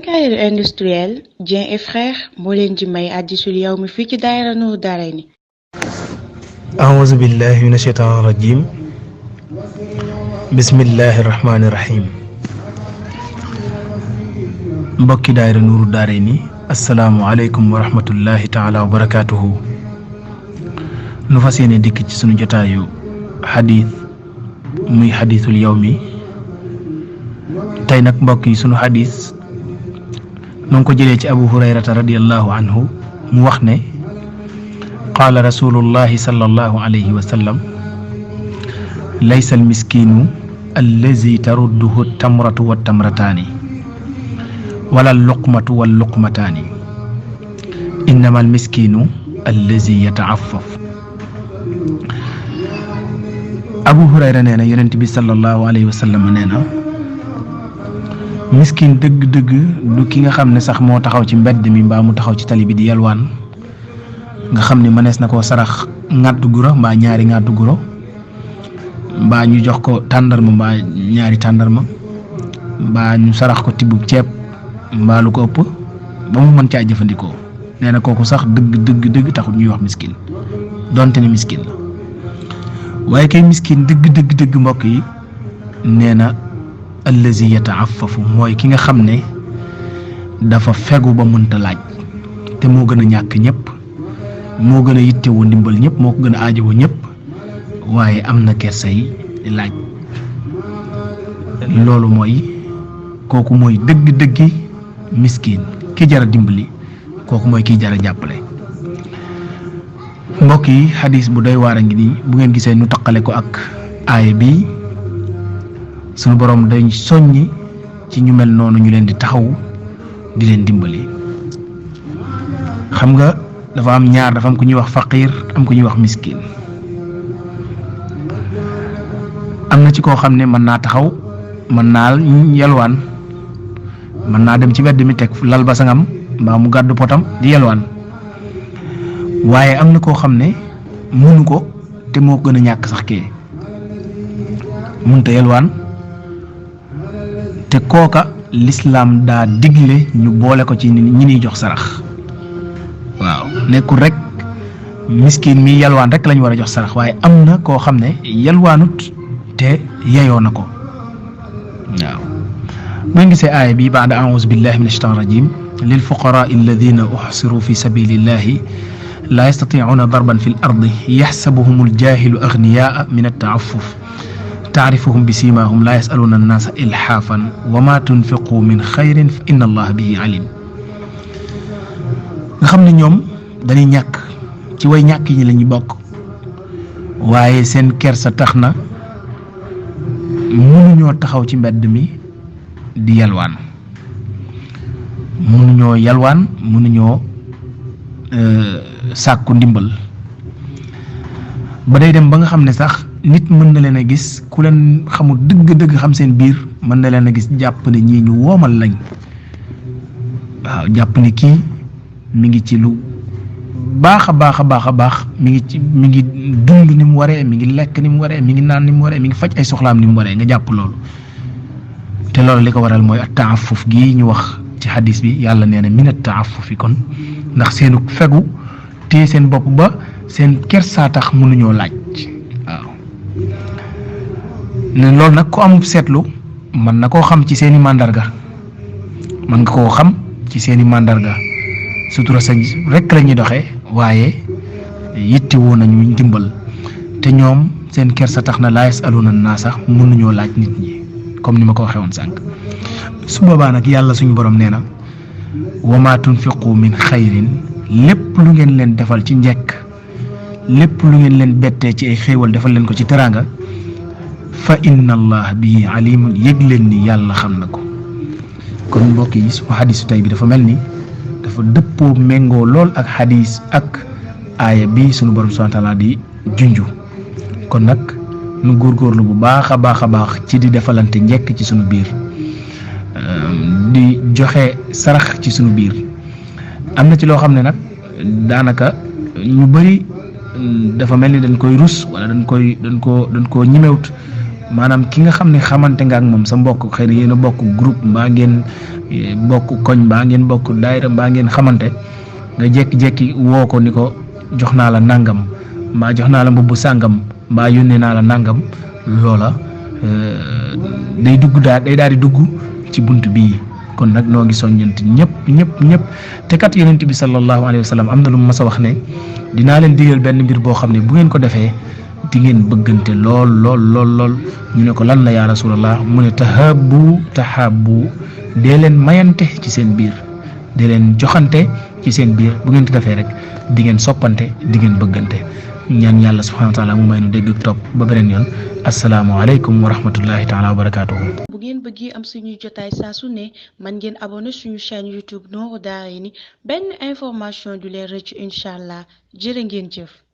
quincaillerie industrielle Dieng et Frères moo leen di may Hadisul Yawmi fii ci daayira Nour Daarayni. A'uuzu billahi mina shaytaani rajiim. Bismillahi rahmaani rahiim. mbokki daayira Nour Daarayni assalaamu aleykum wa rahmatullahi taala wa barakaatuhu. nu fas yéene dikk ci sunu jotaayu xadiis muy Hadisul Yawmi. tey nag mbokk yi sunu xadiis nu ngi ko jëlee ci Abu Hurayrata radiyallahu anhu mu wax ne qaala rasulullahi sallallahu alayhi wa sallam laysa almiskinu allazi tarudduhu tamratu wa tamrataani wala alluqmatu wal luqmataani innama almiskinu allazi yata'affaf. Abu Hurayra nee na yonent bi sallallahu alayhi wa sallam nee na miskin dëgg-dëgg du ki nga xam ne sax moo taxaw ci mbedd mi mbaa mu taxaw ci tali bi di yalwaan nga xam ne mënees na koo sarax ngàddu guro mbaa ñaari ngàddu guro mbaa ñu jox ko tàndarma mbaa ñaari tàndarma mbaa ñu sarax ko tibbub ceeb mbaa lu ko ëpp ba mu mën caa jëfandikoo. nee na kooku sax dëgg taxul ñuy wax miskin donte ne miskin la waaye kay miskin dëgg mbokk yi nee na allazi yata'affafu mooy ki nga xam ne dafa fegu ba mënta laaj te moo gën a ñàkk ñëpp moo gën a yittewoo ndimbal ñëpp moo ko gën a aajowoo ñëpp waaye am na kersay laaj. loolu mooy kooku mooy dëgg miskin ki jara dimbali kooku mooy ki jara jàppale. mbokk yi xadis bu doy waar a ngi nii bu ngeen gisee nu taqale ko ak aaya bi sunu borom dañ soññi ci ñu mel noonu ñu leen di taxaw di leen dimbali. xam nga dafa am ñaar, dafa am ku ñuy wax faqir am ku ñuy wax miskin. am na ci koo xam ne mën naa taxaw mën naa yalwaan mën naa dem ci wedd mi teg lal basangam mbaa mu gàddu potam di yalwaan waaye am na koo xam ne mënu ko te moo gën a ñàkk sax kee mënta yalwaan te kooka lislaam daa digle ñu boole ko ci ñi ñuy jox sarax. waaw nekkul rek miskin mi yalwaan rek lañu war a jox sarax waaye am na koo xam ne yalwaanut te yeyoo na ko. waaw bu ngeen gisee aaya bi baada a'uuzu billahi mina shaytaani rajiim lil fuqaraa alladina uxsiru fi sabilillahi laa yastatiicuuna darban fi l ardi yaxsabuhum aljaahilu agniyaa min attaafuf taarifuhum bi siimaahum laa yasaluuna annaasa ilxaafan wa maa tunfiqu min xayrin fa inna allaha bihi alim. nga xam ne ñoom dañuy ñàkk ci way ñàkk ñi la ñuy bokk waaye seen kersa tax na mënuñoo taxaw ci mbedd mi di yalwaan mënuñoo sàkku ndimbal ba day dem ba nga xam ne sax nit mën na leen a gis ku leen xamul dëgg xam seen biir mën na leen a gis jàpp ne ñii ñu woomal lañ. waaw jàpp ne kii mi ngi ci lu baax a baax mi ngi dund ni mu waree mi ngi lekk ni mu waree mi ngi naan ni mu waree mi ngi faj ay soxlaam ni mu waree nga jàpp loolu. te loolu li ko waral mooy at-ta'affuf gii ñu wax ci xadis bi yàlla nee na min at-ta'affufi kon ndax seenu fegu téye seen bopp ba seen kersaa tax mënuñoo laaj. waaw ne loolu nag ku am seetlu mën na koo xam ci seeni màndarga mën nga koo xam ci seeni màndarga sutura sa rek la ñuy doxee waaye yittewoo nañu ndimbal te ñoom seen kersa tax na laa yasaluuna naasa mënuñoo laaj nit ñi comme ni ma ko waxee woon sànq. su boobaa nag yàlla suñu borom nee na wa maa tunfiqu min xayrin lépp lu ngeen leen defal ci njekk lépp lu ngeen leen bettee ci ay xéewal defal leen ko ci teraanga fa inna allah bihi alimun yëg leen ni yàlla xam na ko. kon mbokk yi suma xadisu tey bi dafa mel ni dafa dëppoo méngoo lool ak xadis ak aaya bi sunu borom subhanahu wa taala di junju. kon nag nu góorgóorlu bu baax a baax ci di defalante njekk ci sunu biir di joxe sarax ci sunu biir. am na ci loo xam ne nag daanaka ñu bari dafa mel ni dañ koy rus wala dañ koo ñimewut maanaam ki nga xam ne xamante nga ak moom sa mbokk xëy na yéen a bokk groupe mbaa ngeen bokk koñ mbaa ngeen bokk daayira mbaa ngeen xamante nga jékki-jékki woo ko ni ko jox naa la nangam mbaa jox naa la mbubbu sàngam mbaa yónnee naa la nangam loola day daal di dugg ci bunt bii. kon nag noo ngi soññant ñëpp te kat yonent bi sallallahu alayhi wa sallam am na lu mu mas a wax ne dinaa leen digal benn mbir boo xam ne bu ngeen ko defee di ngeen bëggante lool ñu ne ko lan la yaa rasulallah mu ne tahabbu dee leen mayante ci seen biir dee leen joxante ci seen biir bu ngeen ko defee rek di ngeen soppante di ngeen bëggante ñaan yàlla subhanahu wa taala mu may nu dégg topp ba beneen yoon asalaamaaleykum wa rahmatullahi taala wa barakaatuhu. bu ngeen bëggee am suñuy jotaay saa su ne man ngeen abonné suñu chaîne YouTube Nourou Darayni benn information du leen rëcc incha allah jërë ngeen jëf.